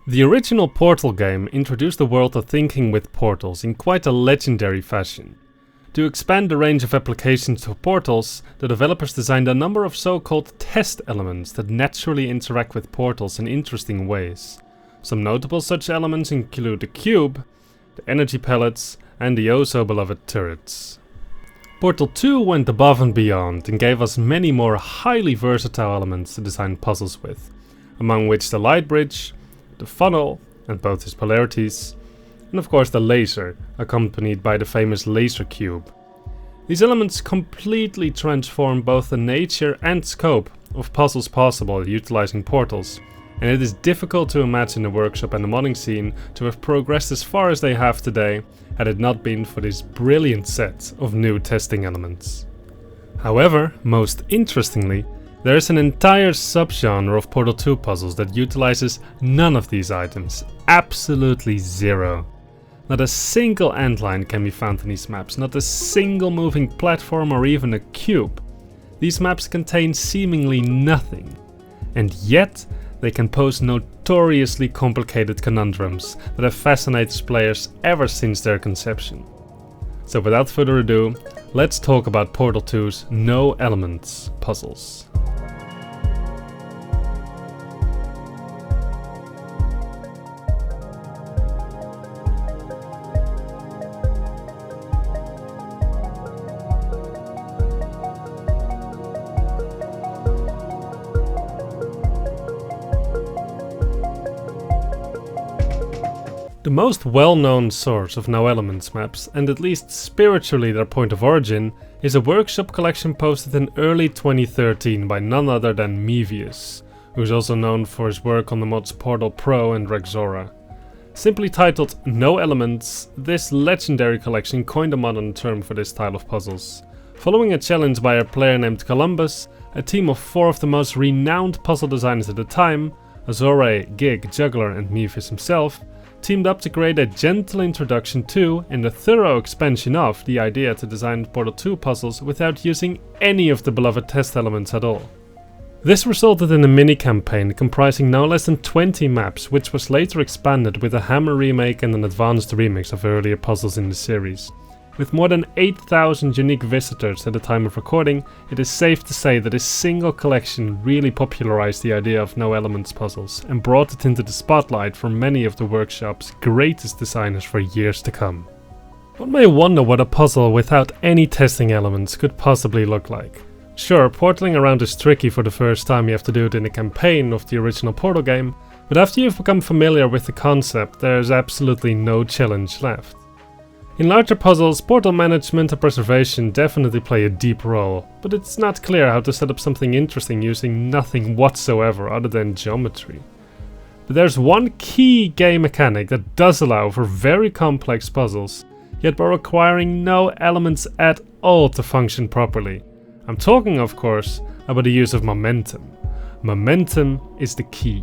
The original Portal game introduced the world to thinking with portals in quite a legendary fashion. To expand the range of applications for portals, the developers designed a number of so-called test elements that naturally interact with portals in interesting ways. Some notable such elements include the cube, the energy pellets, and the oh-so-beloved turrets. Portal 2 went above and beyond and gave us many more highly versatile elements to design puzzles with, among which the light bridge, the funnel and both its polarities, and of course the laser, accompanied by the famous laser cube. These elements completely transform both the nature and scope of puzzles possible utilizing portals, and it is difficult to imagine the workshop and the modding scene to have progressed as far as they have today had it not been for this brilliant set of new testing elements. However, most interestingly, there is an entire subgenre of Portal 2 puzzles that utilizes none of these items, absolutely zero. Not a single antline can be found in these maps, not a single moving platform or even a cube. These maps contain seemingly nothing, and yet they can pose notoriously complicated conundrums that have fascinated players ever since their conception. So without further ado, let's talk about Portal 2's No Elements puzzles. The most well-known source of No Elements maps, and at least spiritually their point of origin, is a workshop collection posted in early 2013 by none other than Mevius, who is also known for his work on the mods Portal Pro and Rexora. Simply titled No Elements, this legendary collection coined a modern term for this style of puzzles. Following a challenge by a player named Columbus, a team of 4 of the most renowned puzzle designers at the time, Azore, Gig, Juggler and Mevius himself, teamed up to create a gentle introduction to and a thorough expansion of the idea to design Portal 2 puzzles without using any of the beloved test elements at all. This resulted in a mini-campaign comprising no less than 20 maps, which was later expanded with a Hammer remake and an advanced remix of earlier puzzles in the series. With more than 8,000 unique visitors at the time of recording, it is safe to say that this single collection really popularized the idea of No Elements puzzles and brought it into the spotlight for many of the workshop's greatest designers for years to come. One may wonder what a puzzle without any testing elements could possibly look like. Sure, portaling around is tricky for the first time you have to do it in a campaign of the original Portal game, but after you've become familiar with the concept, there is absolutely no challenge left. In larger puzzles, portal management and preservation definitely play a deep role, but it's not clear how to set up something interesting using nothing whatsoever other than geometry. But there's one key game mechanic that does allow for very complex puzzles, yet by requiring no elements at all to function properly. I'm talking, of course, about the use of momentum. Momentum is the key.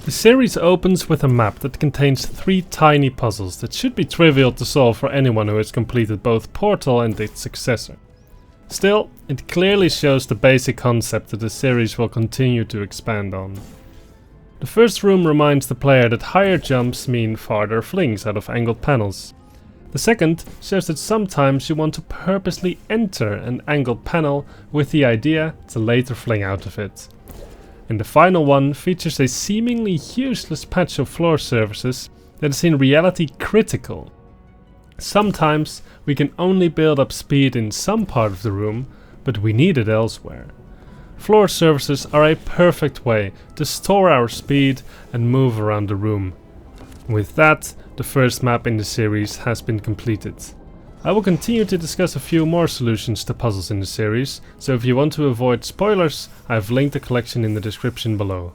The series opens with a map that contains 3 tiny puzzles that should be trivial to solve for anyone who has completed both Portal and its successor. Still, it clearly shows the basic concept that the series will continue to expand on. The first room reminds the player that higher jumps mean farther flings out of angled panels. The second shows that sometimes you want to purposely enter an angled panel with the idea to later fling out of it. And the final one features a seemingly useless patch of floor surfaces that is in reality critical. Sometimes we can only build up speed in some part of the room, but we need it elsewhere. Floor surfaces are a perfect way to store our speed and move around the room. With that, the first map in the series has been completed. I will continue to discuss a few more solutions to puzzles in the series, so if you want to avoid spoilers, I have linked the collection in the description below.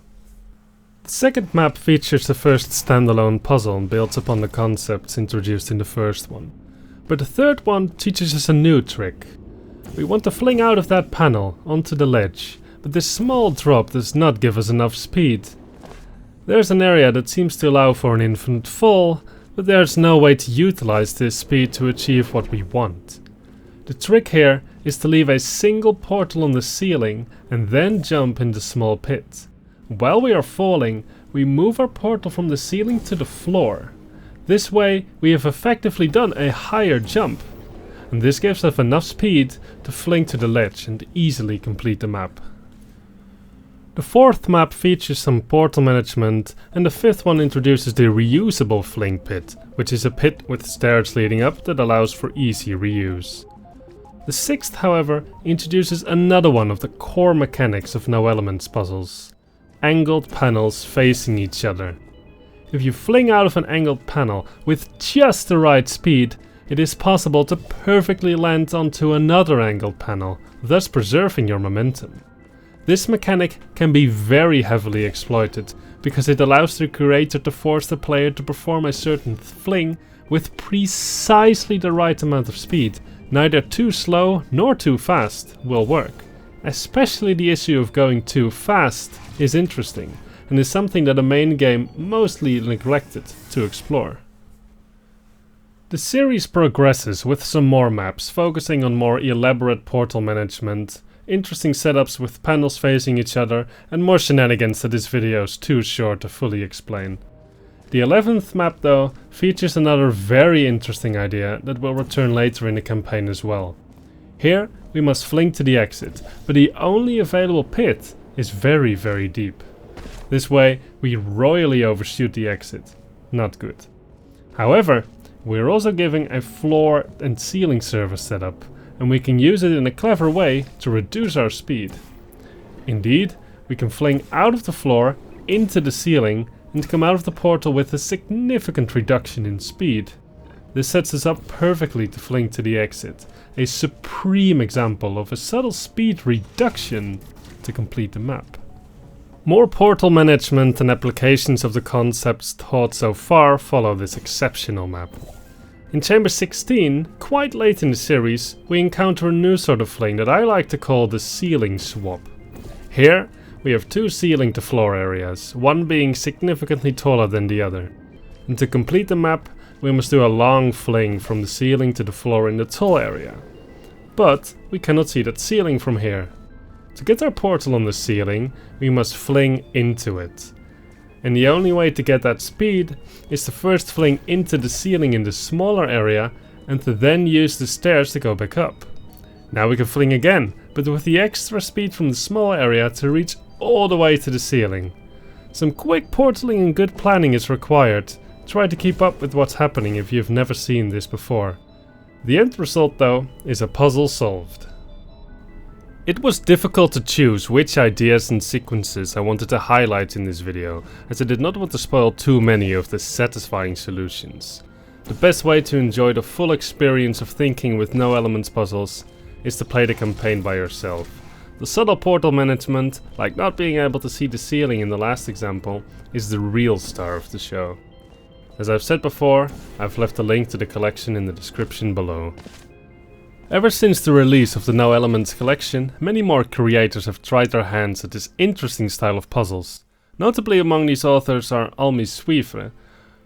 The second map features the first standalone puzzle and builds upon the concepts introduced in the first one. But the third one teaches us a new trick. We want to fling out of that panel onto the ledge, but this small drop does not give us enough speed. There's an area that seems to allow for an infinite fall, but there's no way to utilize this speed to achieve what we want. The trick here is to leave a single portal on the ceiling and then jump in the small pit. While we are falling, we move our portal from the ceiling to the floor. This way we have effectively done a higher jump, and this gives us enough speed to fling to the ledge and easily complete the map. The fourth map features some portal management, and the fifth one introduces the reusable fling pit, which is a pit with stairs leading up that allows for easy reuse. The sixth, however, introduces another one of the core mechanics of no elements puzzles: angled panels facing each other. If you fling out of an angled panel with just the right speed, it is possible to perfectly land onto another angled panel, thus preserving your momentum. This mechanic can be very heavily exploited, because it allows the creator to force the player to perform a certain fling with precisely the right amount of speed. Neither too slow nor too fast will work. Especially the issue of going too fast is interesting, and is something that the main game mostly neglected to explore. The series progresses with some more maps, focusing on more elaborate portal management, interesting setups with panels facing each other, and more shenanigans that this video is too short to fully explain. The 11th map though features another very interesting idea that will return later in the campaign as well. Here we must fling to the exit, but the only available pit is very deep. This way we royally overshoot the exit. Not good. However, we're also giving a floor and ceiling service setup, and we can use it in a clever way to reduce our speed. Indeed, we can fling out of the floor into the ceiling and come out of the portal with a significant reduction in speed. This sets us up perfectly to fling to the exit, a supreme example of a subtle speed reduction to complete the map. More portal management and applications of the concepts taught so far follow this exceptional map. In Chamber 16, quite late in the series, we encounter a new sort of fling that I like to call the ceiling swap. Here, we have two ceiling to floor areas, one being significantly taller than the other. And to complete the map, we must do a long fling from the ceiling to the floor in the tall area. But we cannot see that ceiling from here. To get our portal on the ceiling, we must fling into it. And the only way to get that speed is to first fling into the ceiling in the smaller area and to then use the stairs to go back up. Now we can fling again, but with the extra speed from the small area to reach all the way to the ceiling. Some quick portaling and good planning is required. Try to keep up with what's happening if you've never seen this before. The end result though is a puzzle solved. It was difficult to choose which ideas and sequences I wanted to highlight in this video, as I did not want to spoil too many of the satisfying solutions. The best way to enjoy the full experience of thinking with no elements puzzles is to play the campaign by yourself. The subtle portal management, like not being able to see the ceiling in the last example, is the real star of the show. As I've said before, I've left a link to the collection in the description below. Ever since the release of the No Elements collection, many more creators have tried their hands at this interesting style of puzzles. Notably among these authors are Almisuifre,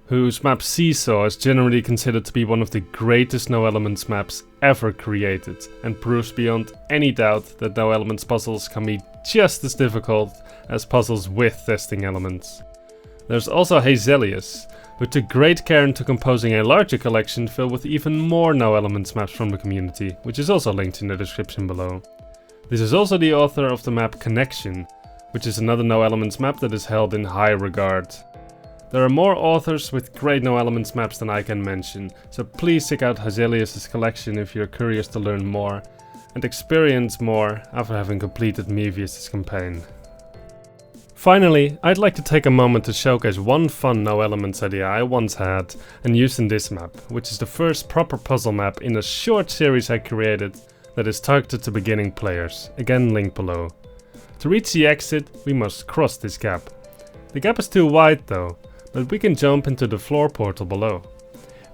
whose map Seesaw is generally considered to be one of the greatest No Elements maps ever created, and proves beyond any doubt that No Elements puzzles can be just as difficult as puzzles with testing elements. There's also Hazelius, who took great care into composing a larger collection filled with even more No Elements maps from the community, which is also linked in the description below. This is also the author of the map Connection, which is another No Elements map that is held in high regard. There are more authors with great No Elements maps than I can mention, so please check out Hazelius' collection if you're curious to learn more and experience more after having completed Mevius' campaign. Finally, I'd like to take a moment to showcase one fun No Elements idea I once had and used in this map, which is the first proper puzzle map in a short series I created that is targeted to beginning players, again linked below. To reach the exit, we must cross this gap. The gap is too wide though, but we can jump into the floor portal below.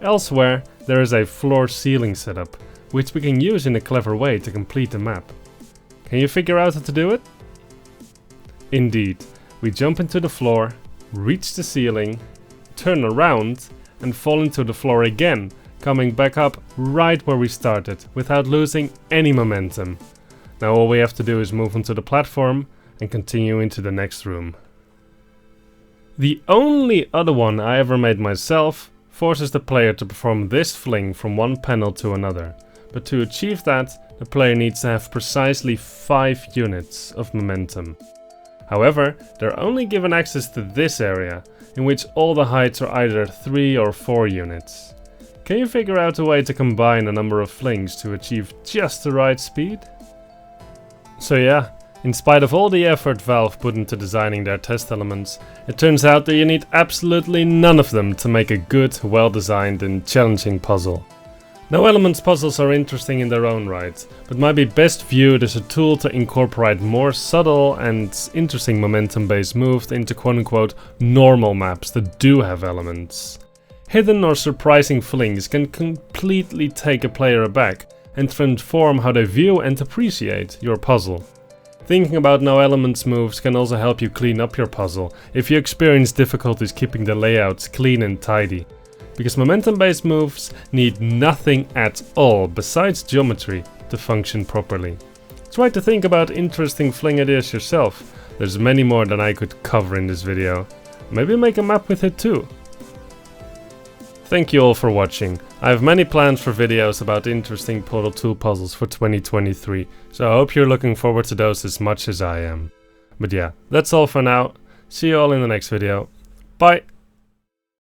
Elsewhere, there is a floor ceiling setup, which we can use in a clever way to complete the map. Can you figure out how to do it? Indeed. We jump into the floor, reach the ceiling, turn around and fall into the floor again, coming back up right where we started, without losing any momentum. Now all we have to do is move onto the platform and continue into the next room. The only other one I ever made myself forces the player to perform this fling from one panel to another, but to achieve that, the player needs to have precisely 5 units of momentum. However, they're only given access to this area, in which all the heights are either 3 or 4 units. Can you figure out a way to combine a number of flings to achieve just the right speed? So yeah, in spite of all the effort Valve put into designing their test elements, it turns out that you need absolutely none of them to make a good, well-designed and challenging puzzle. No Elements puzzles are interesting in their own right, but might be best viewed as a tool to incorporate more subtle and interesting momentum-based moves into quote-unquote normal maps that do have elements. Hidden or surprising flings can completely take a player aback and transform how they view and appreciate your puzzle. Thinking about no elements moves can also help you clean up your puzzle if you experience difficulties keeping the layouts clean and tidy. Because momentum based moves need nothing at all besides geometry to function properly. Try to think about interesting fling ideas yourself. There's many more than I could cover in this video. Maybe make a map with it too. Thank you all for watching. I have many plans for videos about interesting Portal 2 puzzles for 2023, so I hope you're looking forward to those as much as I am. But yeah, that's all for now. See you all in the next video. Bye!